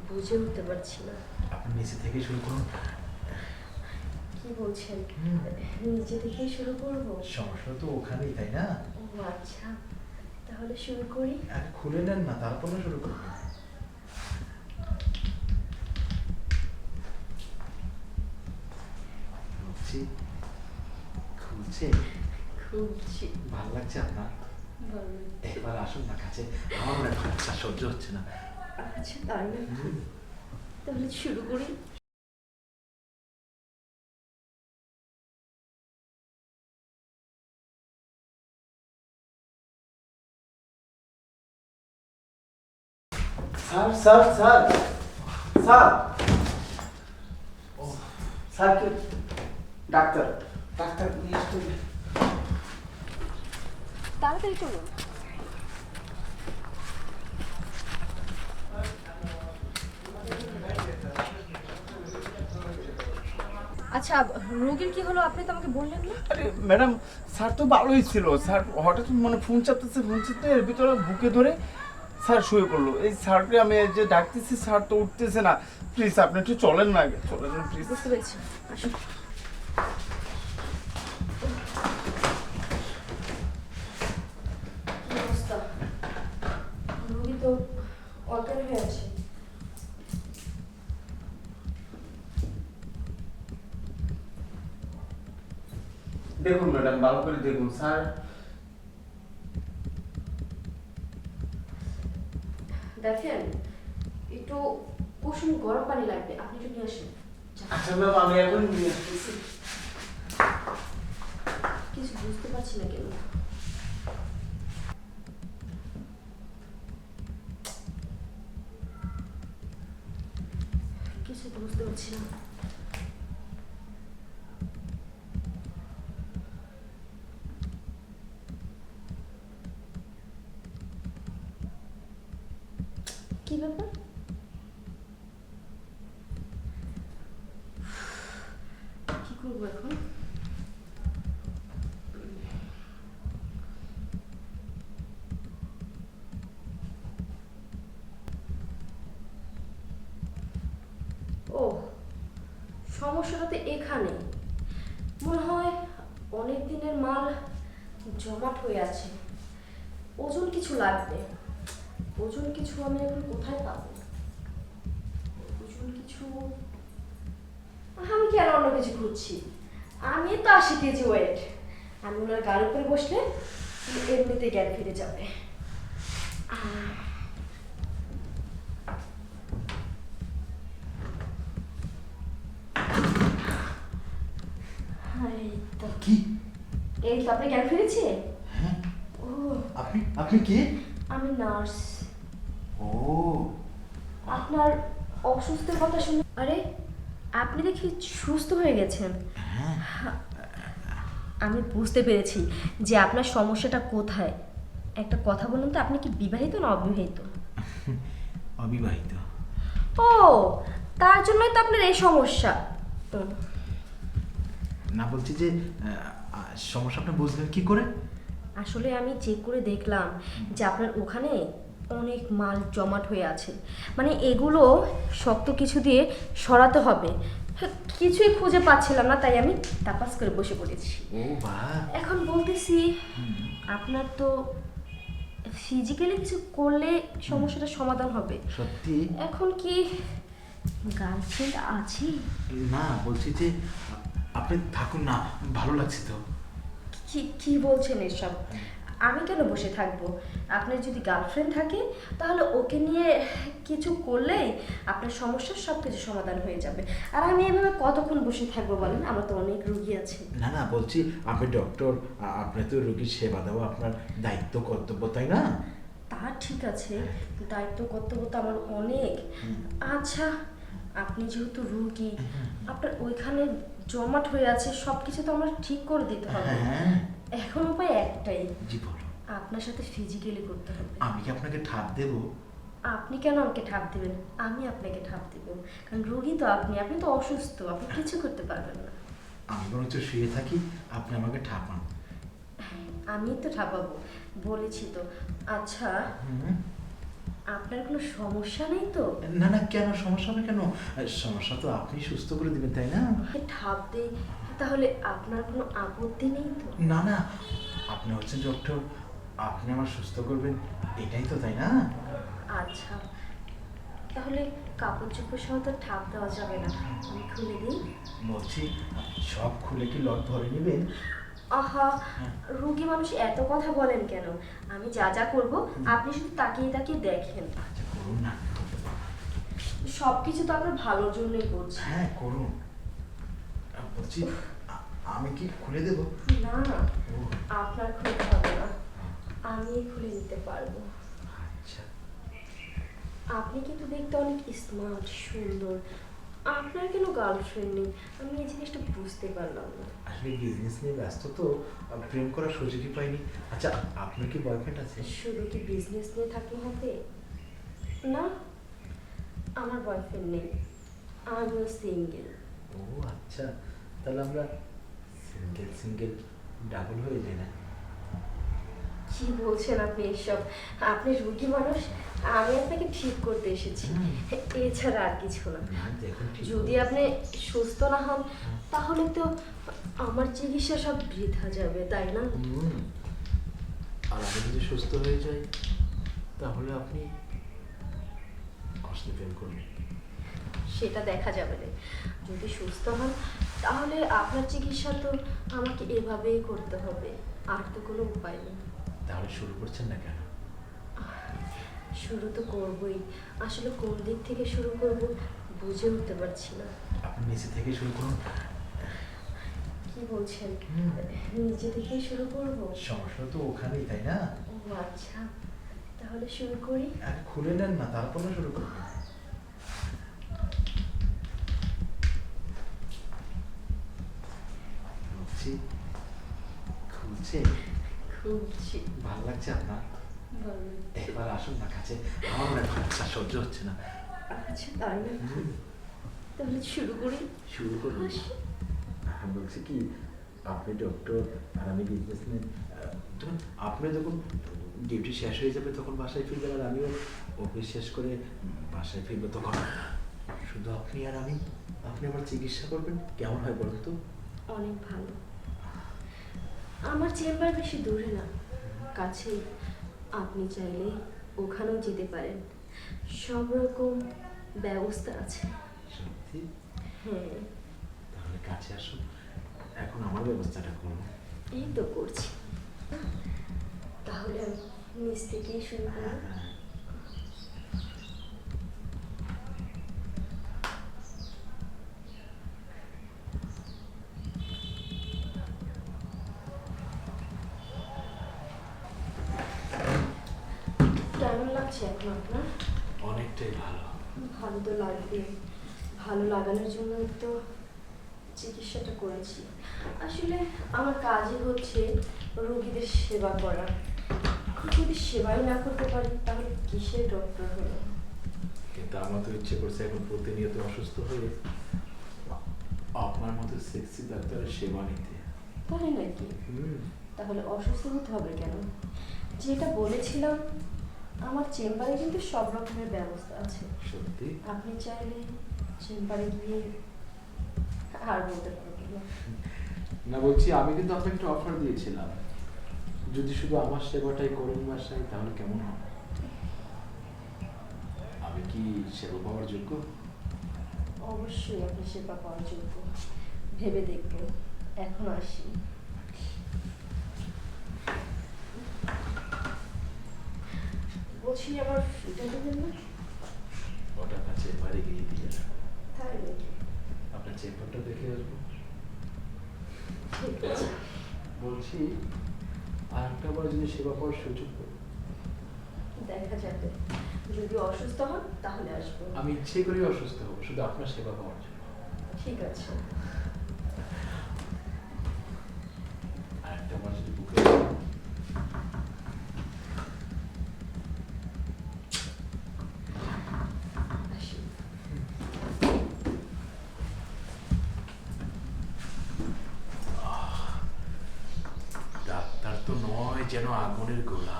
বুঝে উঠতে পারছি না। আপনি নিচে থেকে শুরু করুন। কি বলছেন? নিচে থেকেই শুরু করব? সমস্যা তো ওখানেই, তাই না? ও আচ্ছা, তাহলে শুরু করি। আরে খুলে নেন না, তারপর না শুরু করবেন। খুলছি, খুলছে, খুলছি। ভালো লাগছে আপনার? ভালো লাগছে। একবার আসুন না কাছে, আমার মনে হয় সহ্য হচ্ছে না। আচ্ছা তাই না? তাহলে শুরু করি। Sir sir sir sir sir কে? ডাক্তার ডাক্তার নিয়ে আসতে। তাড়াতাড়ি চলুন। আচ্ছা, রোগীর কি হলো আপনি তো আমাকে বললেন না? আরে ম্যাডাম, স্যার তো ভালোই ছিল। স্যার হঠাৎ মানে ফোন চাপতেছে, ফোন চাপতে এর ভিতরে বুকে ধরে স্যার শুয়ে পড়লো। এই স্যারকে আমি যে ডাকতেছি, স্যার তো উঠতেছে না। প্লিজ আপনি একটু চলেন না, আগে চলেন না প্লিজ। বুঝতে পেরেছি, আসুন। কি অবস্থা? রোগী তো অজ্ঞান হয়ে আছে। দেখুন ম্যাডাম, ভালো করে দেখুন স্যার। দেখেন, একটু কুসুম গরম পানি লাগবে, আপনি একটু নিয়ে আসেন। আচ্ছা ম্যাম, আমি এখন নিয়ে আসতেছি। কিছু বুঝতে পারছি না কেন। কিছু তো বুঝতে পারছি না। কি ব্যাপার? কি করবো এখন? ও, সমস্যাটা তো এখানে। মনে হয় অনেক দিনের মাল জমাট হয়ে আছে। ওজন কিছু লাগবে। ওজন কিছু আমি এখন কোথায় পাবো? ওজন কিছু আমি কেন অন্য কিছু খুঁজছি? আমি তো 80 কেজি ওয়েট। আমি ওনার গাড়ির উপরে বসলে এমনিতে জ্ঞান ফিরে যাবে। এই তো, কি? এই তো আপনি জ্ঞান ফিরেছে। হ্যাঁ, ও, আপনি আপনি কে? আমি নার্স। ও, আপনার অসুস্থের কথা শুনে, আরে আপনি দেখি সুস্থ হয়ে গেছেন। হ্যাঁ। আমি বুঝতে পেরেছি যে আপনার সমস্যাটা কোথায়। একটা কথা বলুন তো, আপনি কি বিবাহিত না অবিবাহিত? অবিবাহিত। ও, তার জন্যই তো আপনার এই সমস্যা। না, বলছি যে সমস্যা আপনি বুঝলেন কি করে? আসলে আমি চেক করে দেখলাম যে আপনার ওখানে অনেক মাল জমাট হয়ে আছে। মানে এগুলো শক্ত কিছু দিয়ে সরাতে হবে। কিছুই খুঁজে পাচ্ছিলাম না, তাই আমি তাপাস করে বসে পড়েছি। ও বাহ! এখন বলতেছি আপনার তো ফিজিক্যালি কিছু করলে সমস্যাটা সমাধান হবে। সত্যি? এখন কি গার্লফ্রেন্ড আছে? না, বলছি যে আপনি থাকুন না, ভালো লাগছে তো। কি কি বলছেন এসব? আমি কেন বসে থাকবো? আপনার যদি গার্লফ্রেন্ড থাকে তাহলে ওকে নিয়ে কিছু করলেই আপনার সমস্যার সব কিছু সমাধান হয়ে যাবে। আর আমি এভাবে কতক্ষণ বসে থাকবো বলেন? আমার তো অনেক রুগী আছে। না না, বলছি আপনি ডক্টর, আপনি তো রোগীর সেবা দেওয়া আপনার দায়িত্ব কর্তব্য, তাই না? তা ঠিক আছে, দায়িত্ব কর্তব্য তো আমার অনেক। আচ্ছা, আপনি যেহেতু রুগী, আপনার ওইখানে জমাট হয়ে আছে, সব কিছু তো আমার ঠিক করে দিতে হবে। হ্যাঁ। এখন উপায় একটাই, জি বলো। আপনার সাথে ফিজিক্যালি করতে হবে। আমি কি আপনাকে ঠাপ দেব? আপনি কেন আমাকে ঠাপ দিবেন? আমি আপনাকে ঠাপ দিব, কারণ রোগী তো আপনি, আপনি তো অসুস্থ, আপনি কিছু করতে পারবেন না। আমি বরঞ্চ শুয়ে থাকি, আপনি আমাকে ঠাপান। আমি তো ঠাপাবো, বলেছি তো। আচ্ছা, আপনার কোনো সমস্যা নেই তো? না না, কেন সমস্যা হবে কেন? সমস্যা তো আপনি সুস্থ করে দিবেন, তাই না? আমাকে ঠাপ দেই, তাহলে আপনার কোনো আপত্তি নেই তো? না না, আপনি হচ্ছেন ডক্টর, আপনি আমার সুস্থ করবেন, এটাই তো, তাই না? আচ্ছা, তাহলে কাপড় চোপড় সহ তো ঠাপ দেওয়া যাবে না, আমি খুলে দিই। বলছি, সব খুলে কি লক ধরে নেবেন? আহা, রোগী মানুষ এত কথা বলেন কেন? আমি যা যা করব আপনি শুধু তাকিয়ে তাকিয়ে দেখেন। আচ্ছা করুন না। সব কিছু তো আপনার ভালোর জন্যই করছি। হ্যাঁ করুন। বলছি, আমি কি খুলে দেব? না, ও, আপনার খুলতে হবে না, আমি খুলে নিতে পারবো। আচ্ছা। আপনি কিন্তু দেখতে অনেক স্মার্ট, সুন্দর। আপনার কেন গার্লফ্রেন্ড নেই? আমি এই জিনিসটা বুঝতে পারলাম না। আসলে বিজনেস নিয়ে ব্যস্ত তো, প্রেম করার সুযোগই পাইনি। আচ্ছা, আপনার কি বয়ফ্রেন্ড আছে? শুধু কি বিজনেস নিয়ে থাকলে হবে? না, আমার বয়ফ্রেন্ড নেই, আমিও সিঙ্গেল। ও আচ্ছা, তাহলে আমরা সিঙ্গেল সিঙ্গেল ডাবল হয়ে যাই না? কি বলছেন আপনি এসব? আপনি রুগী মানুষ, আমি আপনাকে ঠিক করতে এসেছি, এছাড়া আর কিছু না। না, দেখুন ঠিক যদি করে। আপনি সুস্থ না হন তাহলে তো আমার চিকিৎসা সব বৃথা যাবে, তাই না? হুম। আর আমি যদি সুস্থ হয়ে যাই, তাহলে আপনি আমার সাথে প্রেম করবেন? সেটা দেখা যাবে না। যদি সুস্থ হন তাহলে আপনার চিকিৎসা তো আমাকে এভাবেই করতে হবে, আর তো কোনো উপায় নেই। তাহলে শুরু করছেন না কেন? শুরু তো করবই, আসলে কোন দিক থেকে শুরু করব বুঝে উঠতে পারছি না। আপনি নিচে থেকে শুরু করুন। কি বলছেন? হুম। নিজে থেকেই শুরু করব? সমস্যা তো ওখানেই, তাই না? ও আচ্ছা, তাহলে শুরু করি। আগে খুলে নেন না, তারপর না শুরু করবেন। খুলছি, খুলছে। খুঁজছি। ভালো লাগছে আপনার? ভালো। এবার আসুন না কাছে, আমার মনে হয় আর সহ্য হচ্ছে না। আচ্ছা, তাই না? হুম, তাহলে শুরু করি। শুরু করুন। আসি। আমি বলছি কি, আপনি ডক্টর আর আমি বিজনেসম্যান, ধরুন আপনি যখন ডিউটি শেষ হয়ে যাবে তখন বাসায় ফিরবেন, আর আমিও অফিস শেষ করে বাসায় ফিরবো, তখন শুধু আপনি আর আমি, আপনি আমার চিকিৎসা করবেন, কেমন হয় বলুন তো? অনেক ভালো। আমার চেম্বার বেশি দূরে না, কাছেই। আপনি চাইলে ওখানেও যেতে পারেন, সব রকম ব্যবস্থা আছে। সত্যি? হ্যাঁ, তাহলে কাছে আসুন, এখন আমার ব্যবস্থাটা করুন। এই তো করছি। তাহলে আমি নিচ থেকেই শুরু করি। কেমন লাগছে এখন আপনার? অনেকটাই ভালো। ভালো তো লাগবে, ভালো লাগানোর জন্যই তো চিকিৎসাটা করেছি। আসলে আমার কাজই হচ্ছে রোগীদের সেবা করা। যদি সেবাই না করতে পারি তাহলে কিসের ডক্টর হলো? কিন্তু আমার তো ইচ্ছে করছে এখন প্রতিনিয়ত অসুস্থ হয়ে আপনার মতো সেক্সি ডাক্তারের সেবা নিতে। তাই নাকি? হুম। তাহলে অসুস্থ হতে হবে কেন? যেটা বলেছিলাম, আমার চেম্বারে কিন্তু সব রকমের ব্যবস্থা আছে। সত্যি? আপনি চাইলে চেম্বারে গিয়ে আর বলতে পারবেন না। না, বলছি আমি কিন্তু আপনাকে একটা অফার দিয়েছিলাম, যদি শুধু আমার সেবাটাই করেন বাসায় তাহলে কেমন হবে? আমি কি সেবা পাওয়ার যোগ্য? অবশ্যই আপনি সেবা পাওয়ার যোগ্য, ভেবে দেখবো। এখন আসি। বলছি আবার ফিটা দেবেন না? ওটা আপনার চেম্বারে গিয়ে দিয়ে আসবো। তাই নাকি? আপনার চেম্বারটা দেখে আসবো। ঠিক আছে। বলছি, আর একটা বার যদি সেবা পাওয়ার সুযোগ পাই, দেখা যাবে, যদি অসুস্থ হন তাহলে আসবো। আমি ইচ্ছে করে অসুস্থ হবো শুধু আপনার সেবা পাওয়ার জন্য। ঠিক আছে। আর একটা বার যদি বুকে আসি। ডাক্তার তো নয়, যেন আগুনের গোলা।